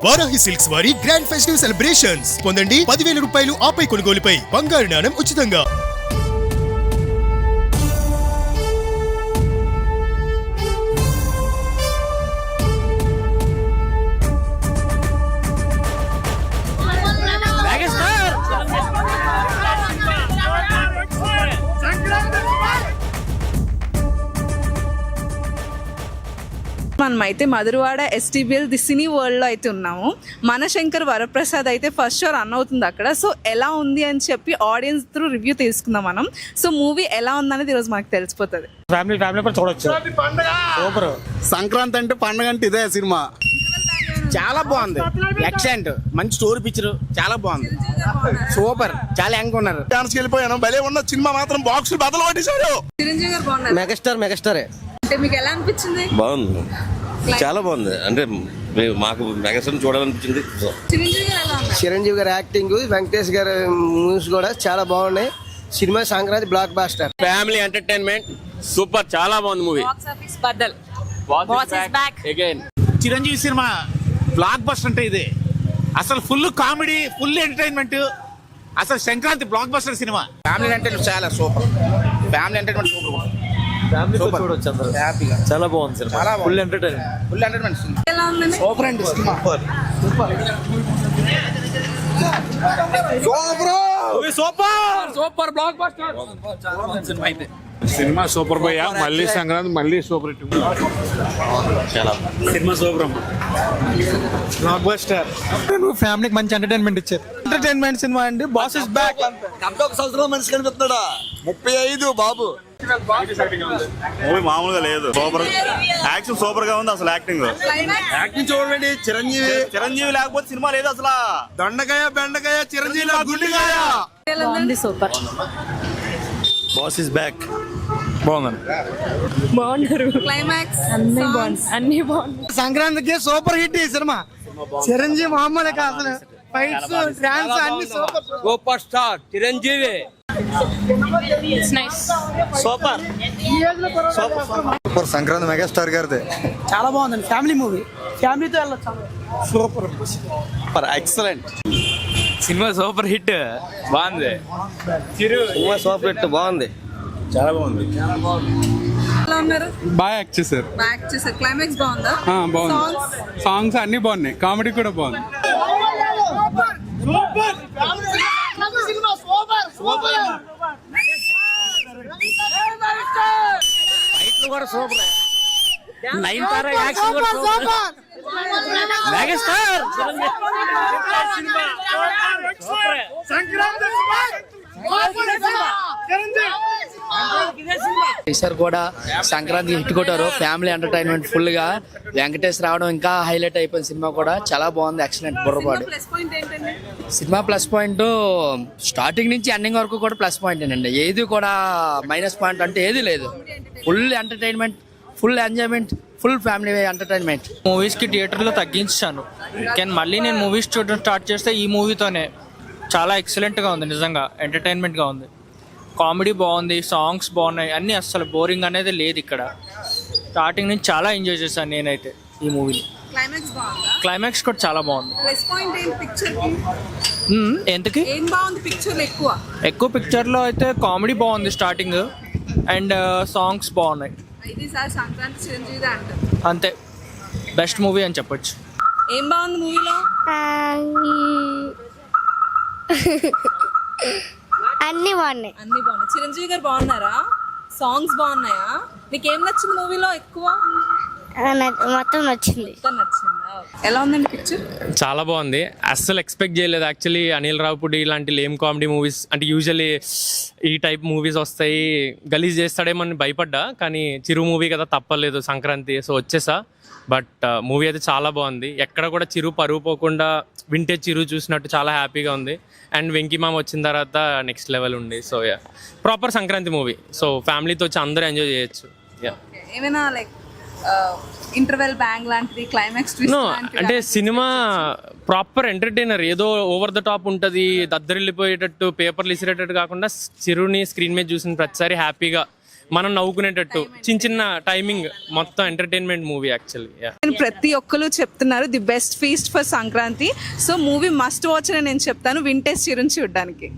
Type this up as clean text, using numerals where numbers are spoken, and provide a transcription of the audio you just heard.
Varahi silks వారి grand festive celebrations పొందండి 10,000 రూపాయలు ఆపై కొనుగోలుపై బంగారు నాణెం ఉచితంగా. మనమైతే మధురవాడ ఎస్టీబీఎల్ ది సినీ వరల్డ్లో అయితే ఉన్నాము. మనశంకర్ వరప్రసాద్ అయితే ఫస్ట్ షో రన్ అవుతుంది అక్కడ. సో ఎలా ఉంది అని చెప్పి ఆడియన్స్ త్రూ రివ్యూ తీసుకుందాం మనం. సో మూవీ ఎలా ఉందనేది ఈరోజు మనకు తెలిసిపోతుంది. ఫ్యామిలీ కూడా చూడొచ్చు. సూపర్. సంక్రాంతి అంటే పండుగ అంటే ఇదే సినిమా. చాలా బాగుంది. యాక్సెంట్ మంచి స్టోరీ పిక్చర్ చాలా బాగుంది. సూపర్. చాలా యంగ్ ఉన్నారు. డాన్స్ వెళ్ళిపోయాను. భలే ఉన్న సినిమా మాత్రం బాక్స్ బదులు పట్టేశారు. చిరంజీవి గారు బాగున్నారు. మెగాస్టారే. అంటే మీకు ఎలా అనిపించింది? బాగుంది, చాలా బాగుంది. అంటే మాకు మెగాస్టార్ చూడాలనిపించింది. చిరంజీవి గారు ఎలా ఉన్నారు? చిరంజీవి గారి యాక్టింగ్, వెంకటేష్ గారి మూవీస్ కూడా చాలా బాగున్నాయి. Cinema Sankranti blockbuster. Family entertainment super, చాలా బాగుంది మూవీ. బాక్స్ ఆఫీస్ బద్దల్. Boss is back again. Chiranjeevi cinema blockbuster అంటే ఇదే. అసలు ఫుల్ కామెడీ, ఫుల్ ఎంటర్టైన్మెంట్. అసలు Sankranti blockbuster cinema. Family entertainment చాలా సూపర్. Family entertainment super. చూడొచ్చు అందరూ హ్యాపీగా. చాలా బాగుంది సినిమా. Full entertainment cinema. ఎలా ఉందండి? సూపర్ అండి cinema. Super block buster cinema అయితే. సినిమా సూపర్ భయ్య. మళ్ళీ సంక్రాంతి మళ్ళీ సూపర్ హిట్. చాలా సినిమా సూపర్. Block buster. ఫ్యామిలీకి మంచి ఎంటర్టైన్మెంట్ ఇచ్చారు. ఎంటర్టైన్మెంట్ సినిమా అండి. Boss is back. ఒక సంవత్సరం మనిషి కనిపిస్తున్నాడా? 35 బాబు. మూవీ మామూలుగా లేదు. సూపర్ యాక్షన్ సూపర్ గా ఉంది. అసలు యాక్టింగ్ చూడండి. చిరంజీవి లేకపోతే సినిమా లేదు అసలు. దొండకాయ బెండకాయ చిరంజీవి గుండెకాయ. బాగుంది. సూపర్. Boss is back. బాగున్నారు. క్లైమాక్స్ అన్ని బాగుంది. సంక్రాంతికి సూపర్ హిట్ ఈ సినిమా. చిరంజీవి మామూలు అసలు ఫైట్స్, డాన్స్ అన్ని super. Super star Chiranjeevi. Super. Super Sankranti megastar గారిదే. చాలా బాగుందండి. ఫ్యామిలీ మూవీ, ఫ్యామిలీతో వెళ్ళొచ్చు. Super super excellent. Cinema super hit. బాగుంది. Cinema super hit. బాగుంది. చాలా బాగుంది. ఎలా ఉన్నారు? బాగా యాక్ట్ చేశారు. బ్యాక్ చేసారు. క్లైమాక్స్ బాగుందా? బాగుంది. సాంగ్స్ అన్ని బాగున్నాయి. కామెడీ కూడా బాగుంది. ఫైట్లు కూడా సూపర్. నైన్తారా యాక్షన్ కూడా సూపర్. మెగాస్టార్ ఈసారి కూడా సంక్రాంతి హిట్ కొట్టారు. ఫ్యామిలీ ఎంటర్టైన్మెంట్ ఫుల్ గా. వెంకటేష్ రావడం ఇంకా హైలైట్ అయిపోయింది. సినిమా కూడా చాలా బాగుంది. ఎక్సలెంట్. బుర్రపాడు సినిమా ప్లస్ పాయింట్. స్టార్టింగ్ నుంచి ఎండింగ్ వరకు కూడా ప్లస్ పాయింట్ అండి. ఏది కూడా మైనస్ పాయింట్ అంటే ఏది లేదు. Full entertainment, full enjoyment, full family entertainment. మూవీస్కి థియేటర్లో తగ్గించాను. కానీ మళ్ళీ నేను మూవీస్ చూడడం స్టార్ట్ చేస్తే ఈ మూవీతోనే. చాలా ఎక్సలెంట్గా ఉంది. నిజంగా ఎంటర్టైన్మెంట్గా ఉంది. కామెడీ బాగుంది, సాంగ్స్ బాగున్నాయి, అన్నీ. అస్సలు బోరింగ్ అనేది లేదు ఇక్కడ. స్టార్టింగ్ నుంచి చాలా ఎంజాయ్ చేశాను నేనైతే ఈ మూవీని. క్లైమాక్స్ కూడా చాలా బాగుంది. ఎందుకు ఎక్కువ పిక్చర్లో అయితే కామెడీ బాగుంది స్టార్టింగ్, అండ్ సాంగ్స్ బాగున్నాయి. అంతే. బెస్ట్ మూవీ అని చెప్పొచ్చు. ఏం బాగుంది మూవీలో? అన్ని బాగున్నాయి. చిరంజీవి గారు బాగున్నారా? సాంగ్స్ బాగున్నాయా? నీకేం నచ్చింది మూవీలో ఎక్కువ? మొత్తం నచ్చింది. ఎలా ఉందండి పిక్చర్? చాలా బాగుంది. అస్సలు ఎక్స్పెక్ట్ చేయలేదు యాక్చువల్లీ. అనిల్ రావుపూడి ఇలాంటి లేమ్ కామెడీ మూవీస్ అంటే యూజువల్లీ ఈ టైప్ మూవీస్ వస్తాయి, గలీజ్ చేస్తాడేమని భయపడ్డా. కానీ చిరు మూవీ కదా, తప్పలేదు. సంక్రాంతి సో వచ్చేసా. బట్ మూవీ అయితే చాలా బాగుంది. ఎక్కడ కూడా చిరు పరువు పోకుండా వింటేజ్ చిరు చూసినట్టు చాలా హ్యాపీగా ఉంది. అండ్ వెంకీ మామ వచ్చిన తర్వాత నెక్స్ట్ లెవెల్ ఉంది. So yeah, proper Sankranti movie. So ఫ్యామిలీతో వచ్చి అందరూ ఎంజాయ్ చేయొచ్చు. యా. ఏమైనా లైక్ ఇంటర్వెల్ బ్యాంగ్ లాంటిది, క్లైమాక్స్ ట్విస్ట్ లాంటిది? అంటే సినిమా ప్రాపర్ ఎంటర్టైనర్. ఏదో ఓవర్ ద టాప్ ఉంటుంది, దద్దరిల్లిపోయేటట్టు, పేపర్లు ఇసిరేటట్టు కాకుండా చిరుని స్క్రీన్ మీద చూసిన ప్రతిసారి హ్యాపీగా మనం నవ్వుకునేటట్టు చిన్న చిన్న టైమింగ్ మొత్తం ఎంటర్టైన్మెంట్ మూవీ యాక్చువల్లీ. నేను ప్రతి ఒక్కరు చెప్తున్నారు the best feast for Sankranti. So movie must watch అని నేను చెప్తాను వింటేజ్ చిరుని చూడడానికి.